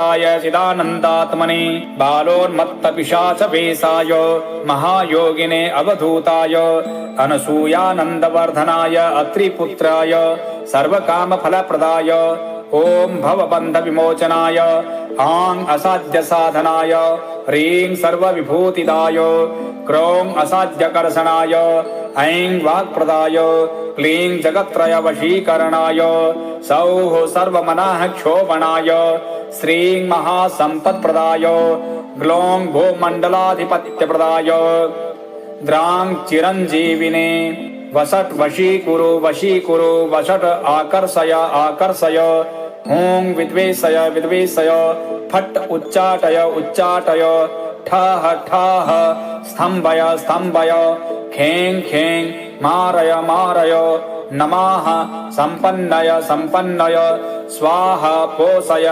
चिदानन्दात्मने बालोन्मत्तपिशाचवेशाय महायोगिने अवधूताय अनसूयानन्दवर्धनाय अत्रिपुत्राय सर्वकामफलप्रदाय ॐ भवबन्धविमोचनाय आं असाध्यसाधनाय ह्रीं सर्वविभूतिदाय क्रों असाध्यकर्षणाय ऐं वाक्प्रदाय क्लीं जगत्त्रयवशीकरणाय सौः सर्वमनः क्षोभणाय श्रीं महासम्पत्प्रदाय ग्लौं भूमण्डलाधिपत्यप्रदाय द्रां चिरञ्जीविने वसट् वशीकुरु वसट् आकर्षय हूं विद्वेषय फट् उच्चाटय ठः स्तम्भय खें मारय नमः सम्पन्नय स्वाहा पोषय